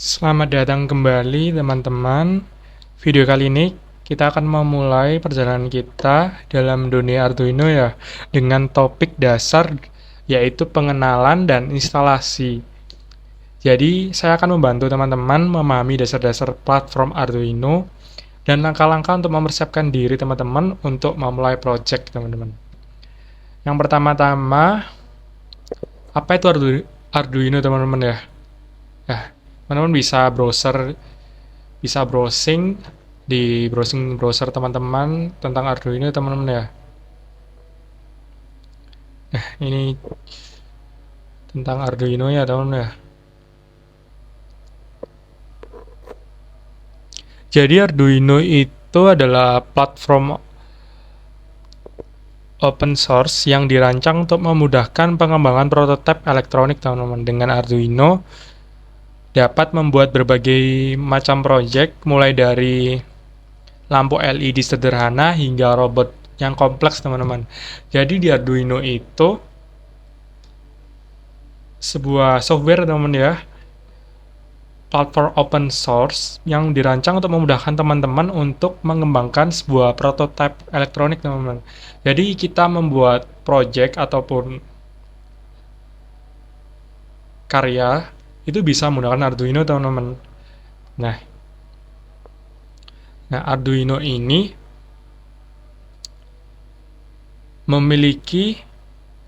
Selamat datang kembali teman-teman. Video kali ini kita akan memulai perjalanan kita dalam dunia Arduino ya, dengan topik dasar yaitu pengenalan dan instalasi. Jadi saya akan membantu teman-teman memahami dasar-dasar platform Arduino dan langkah-langkah untuk mempersiapkan diri teman-teman untuk memulai project teman-teman. Yang pertama-tama, apa itu Arduino teman-teman ya? Ya, teman-teman bisa browsing di browsing browser teman-teman tentang Arduino teman-teman ya. Nah, ini tentang Arduino ya teman-teman ya. Jadi Arduino itu adalah platform open source yang dirancang untuk memudahkan pengembangan prototipe elektronik teman-teman. Dengan Arduino dapat membuat berbagai macam project mulai dari lampu LED sederhana hingga robot yang kompleks teman-teman. Jadi di Arduino itu sebuah software teman-teman ya, platform open source yang dirancang untuk memudahkan teman-teman untuk mengembangkan sebuah prototipe elektronik teman-teman. Jadi kita membuat project ataupun karya itu bisa menggunakan Arduino teman-teman. Nah, Arduino ini memiliki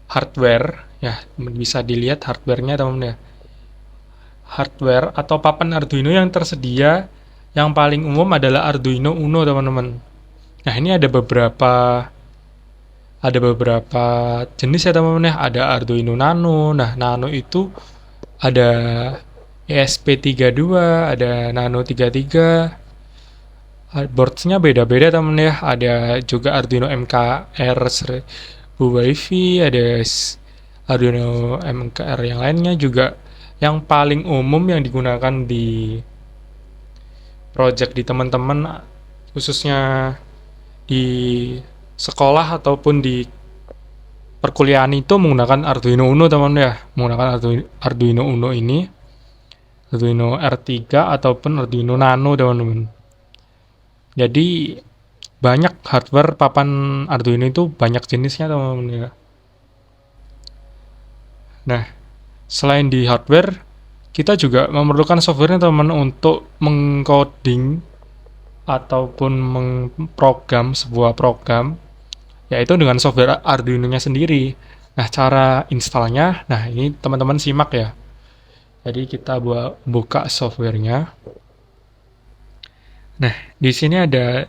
hardware ya, bisa dilihat hardwarenya teman-teman ya. Hardware atau papan Arduino yang tersedia yang paling umum adalah Arduino Uno teman-teman. Nah, ini ada beberapa jenis ya teman-teman ya. Ada Arduino Nano. Nah, Nano itu ada ESP32, ada Nano 33. Boardsnya beda-beda teman ya. Ada juga Arduino MKR 1000 WiFi, ada Arduino MKR yang lainnya juga. Yang paling umum yang digunakan di project di teman-teman, khususnya di sekolah ataupun di perkuliahan, itu menggunakan Arduino Uno teman ya. Menggunakan Arduino Uno ini, Arduino R3 ataupun Arduino Nano teman-teman. Jadi banyak hardware papan Arduino itu, banyak jenisnya teman-teman ya. Nah, selain di hardware, kita juga memerlukan softwarenya teman-teman untuk mengcoding ataupun mengprogram sebuah program, yaitu dengan software Arduino-nya sendiri. Nah, cara installnya, nah ini teman-teman simak ya. Jadi kita buka softwarenya. Nah, di sini ada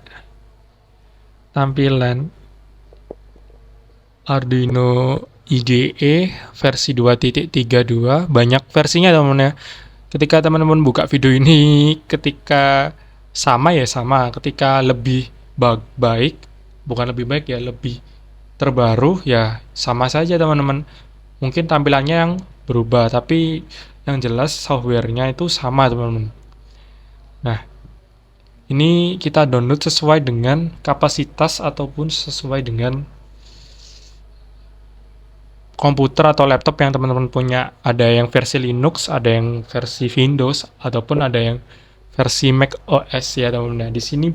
tampilan Arduino IDE versi 2.32, banyak versinya teman-teman ya. Ketika teman-teman buka video ini, ketika ketika lebih baik, bukan lebih baik ya, lebih terbaru ya sama saja teman-teman. Mungkin tampilannya yang berubah, tapi yang jelas softwarenya itu sama teman-teman. Nah, ini kita download sesuai dengan kapasitas ataupun sesuai dengan komputer atau laptop yang teman-teman punya. Ada yang versi Linux, ada yang versi Windows, ataupun ada yang versi Mac OS ya teman-teman. Nah, di sini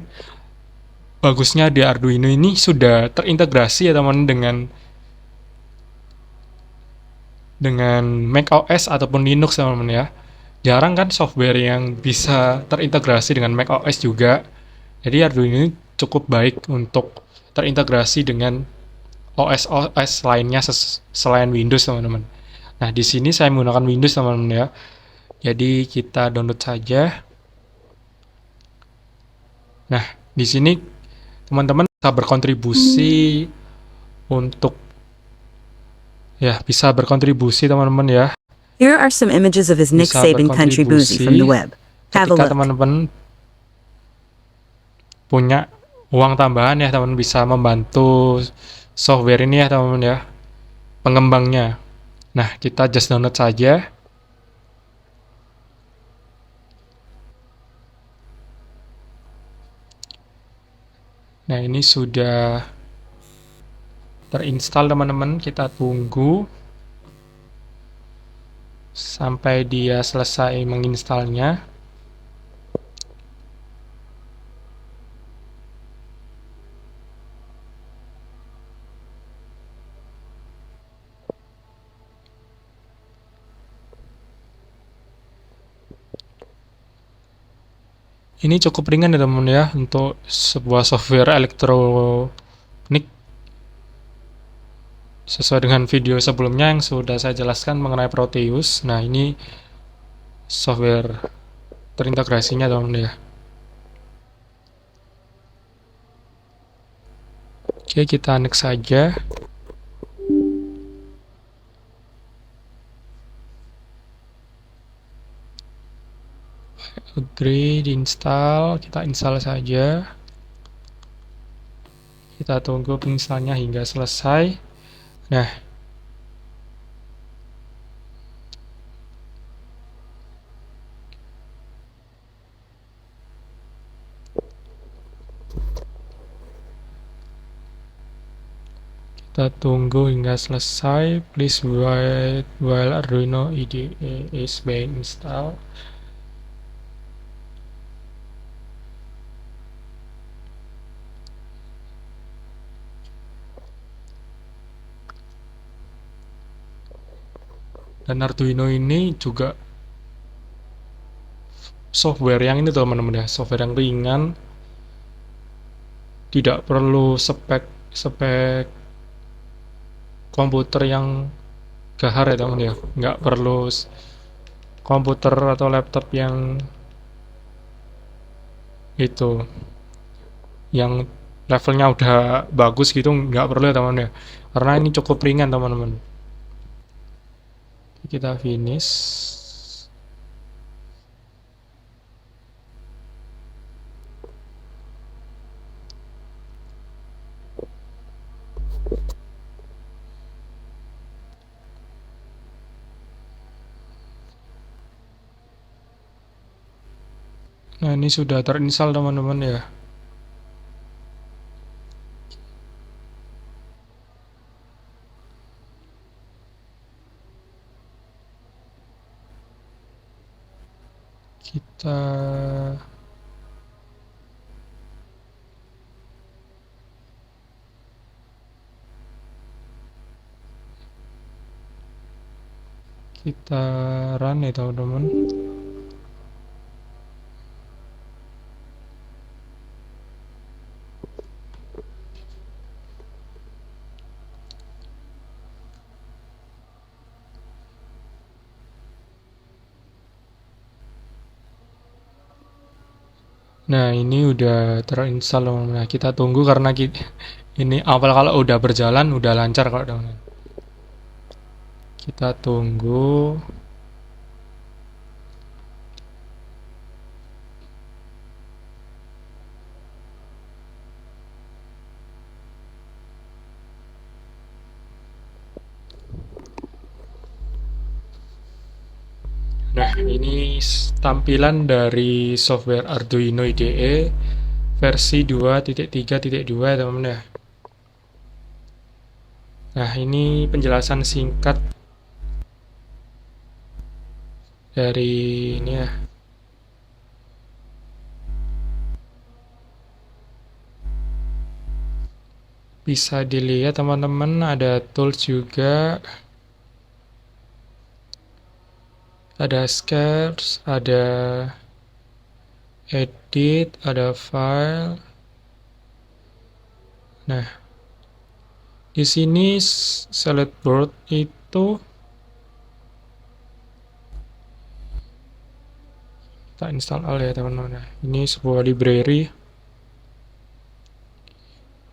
bagusnya di Arduino ini sudah terintegrasi ya teman-teman dengan Mac OS ataupun Linux teman-teman ya. Jarang kan software yang bisa terintegrasi dengan Mac OS juga. Jadi Arduino ini cukup baik untuk terintegrasi dengan OS lainnya selain Windows teman-teman. Nah, di sini saya menggunakan Windows teman-teman ya. Jadi kita download saja. Nah, di sini teman-teman bisa berkontribusi untuk bisa berkontribusi teman-teman ya. Here are some images of his Nick Bisa saving country boozy from the web. Have a ketika look. teman-teman punya uang tambahan ya, teman-teman bisa membantu software ini ya teman-teman ya, pengembangnya. Nah, kita just download saja. Nah, ini sudah terinstall teman-teman. Kita tunggu sampai dia selesai menginstalnya. Ini cukup ringan ya teman ya untuk sebuah software elektronik, sesuai dengan video sebelumnya yang sudah saya jelaskan mengenai Proteus. Nah, ini software terintegrasinya teman ya. Oke, kita next saja. Agree, diinstal, kita install saja. Kita tunggu penginstalannya hingga selesai. Nah, kita tunggu hingga selesai. Please wait while Arduino IDE is being installed. Dan Arduino ini juga software yang ini teman-teman ya, software yang ringan, tidak perlu spek komputer yang gahar ya teman ya, nggak perlu komputer atau laptop yang itu, yang levelnya udah bagus gitu, nggak perlu ya teman ya, karena ini cukup ringan teman-teman. Kita finish. Nah, ini sudah terinstall teman-teman ya. Kita run ya teman-teman. Nah, ini udah terinstall teman-teman. Nah, kita tunggu karena ini awal kalau udah berjalan udah lancar kok teman-teman. Kita tunggu. Nah, ini tampilan dari software Arduino IDE versi 2.3.2 ya teman-teman ya. Nah, ini penjelasan singkat dari ini ya. Bisa dilihat teman-teman, ada tools juga. Ada scripts, ada edit, ada file. Nah, di sini select board itu kita install all ya teman-teman. Ini sebuah library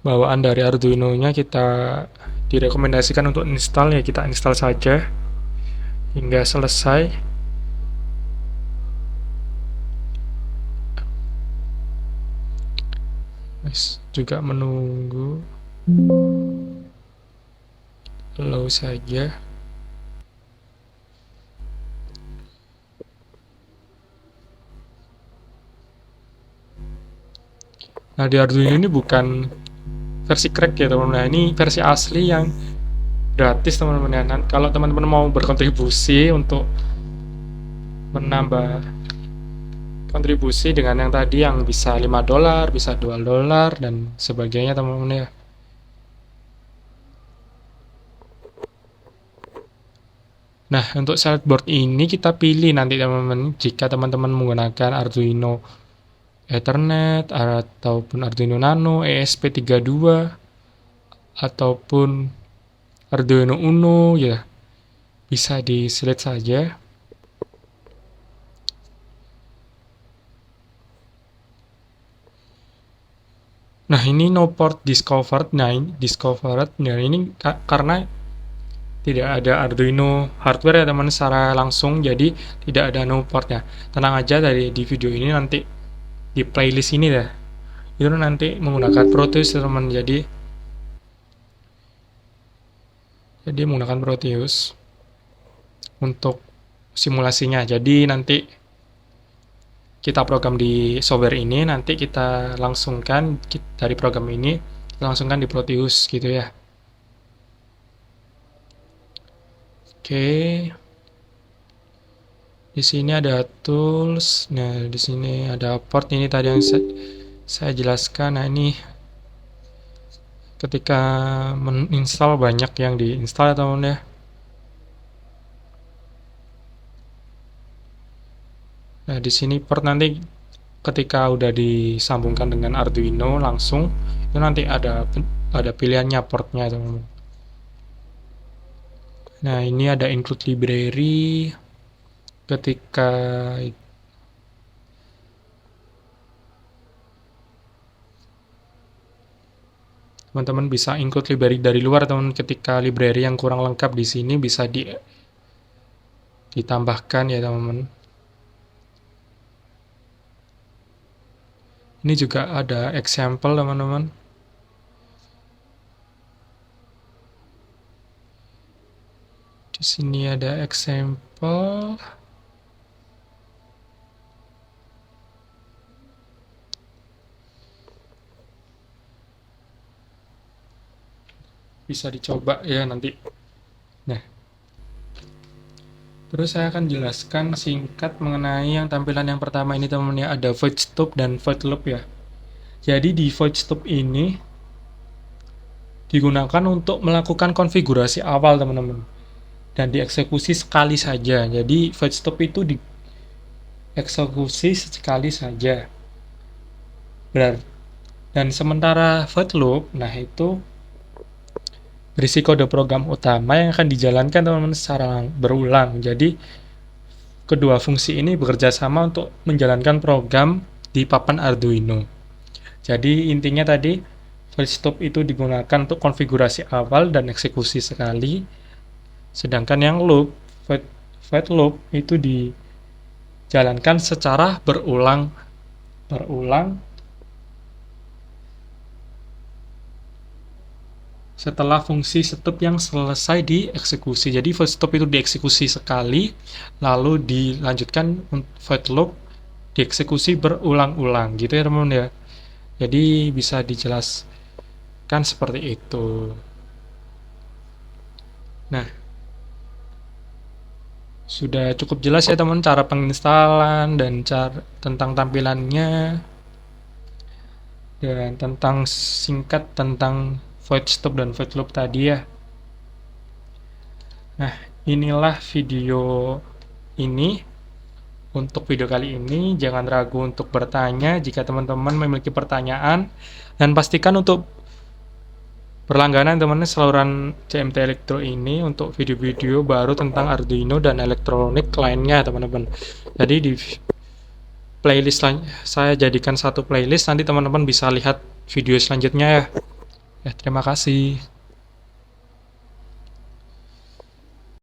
bawaan dari Arduino-nya, kita direkomendasikan untuk install ya, kita install saja hingga selesai. Juga menunggu low saja. Nah, di Arduino ini bukan versi crack ya teman-teman. Nah, ini versi asli yang gratis teman-teman ya. Nah, kalau teman-teman mau berkontribusi untuk menambah kontribusi dengan yang tadi, yang bisa $5, bisa $2 dan sebagainya teman-teman ya. Nah, untuk board ini kita pilih nanti teman-teman, jika teman-teman menggunakan Arduino Ethernet ataupun Arduino Nano, ESP32 ataupun Arduino Uno ya, bisa di-select saja. Nah, ini no port discovered. Nah, ini karena tidak ada Arduino hardware ya teman secara langsung, jadi tidak ada no portnya. Tenang aja, di video ini nanti di playlist ini ya, itu nanti menggunakan Proteus teman, jadi menggunakan Proteus untuk simulasinya. Jadi nanti kita program di software ini, nanti kita langsungkan dari program ini, kita langsungkan di Proteus gitu ya. Oke. Di sini ada tools. Nah, di sini ada port, ini tadi yang saya jelaskan. Nah, ini ketika menginstal banyak yang diinstal ya teman ya. Nah, di sini port nanti ketika udah disambungkan dengan Arduino langsung, itu nanti ada pilihannya portnya teman. Nah, ini ada include library. Ketika teman-teman bisa include library dari luar teman, ketika library yang kurang lengkap di sini bisa ditambahkan ya teman-teman. Ini juga ada example teman-teman. Di sini ada example. Bisa dicoba ya nanti. Nah, terus saya akan jelaskan singkat mengenai yang tampilan yang pertama ini teman-teman ya, ada void stop dan void loop ya. Jadi di void stop ini digunakan untuk melakukan konfigurasi awal teman-teman, dan dieksekusi sekali saja. Jadi void stop itu dieksekusi sekali saja. Dan sementara void loop, nah itu berisi kode program utama yang akan dijalankan teman-teman secara berulang. Jadi kedua fungsi ini bekerja sama untuk menjalankan program di papan Arduino. Jadi intinya tadi void stop itu digunakan untuk konfigurasi awal dan eksekusi sekali. Sedangkan yang void loop itu dijalankan secara berulang setelah fungsi stop yang selesai dieksekusi. Jadi void stop itu dieksekusi sekali, lalu dilanjutkan void loop dieksekusi berulang-ulang gitu ya teman-teman ya. Jadi bisa dijelaskan seperti itu. Nah, sudah cukup jelas ya teman cara penginstalan dan cara tentang tampilannya, dan tentang singkat tentang void stop dan void loop tadi ya. Nah, inilah video ini. Untuk video kali ini, jangan ragu untuk bertanya jika teman-teman memiliki pertanyaan, dan pastikan untuk berlangganan teman-teman saluran CMT Elektro ini untuk video-video baru tentang Arduino dan elektronik lainnya teman-teman. Jadi di playlist saya jadikan satu playlist, nanti teman-teman bisa lihat video selanjutnya ya. Terima kasih.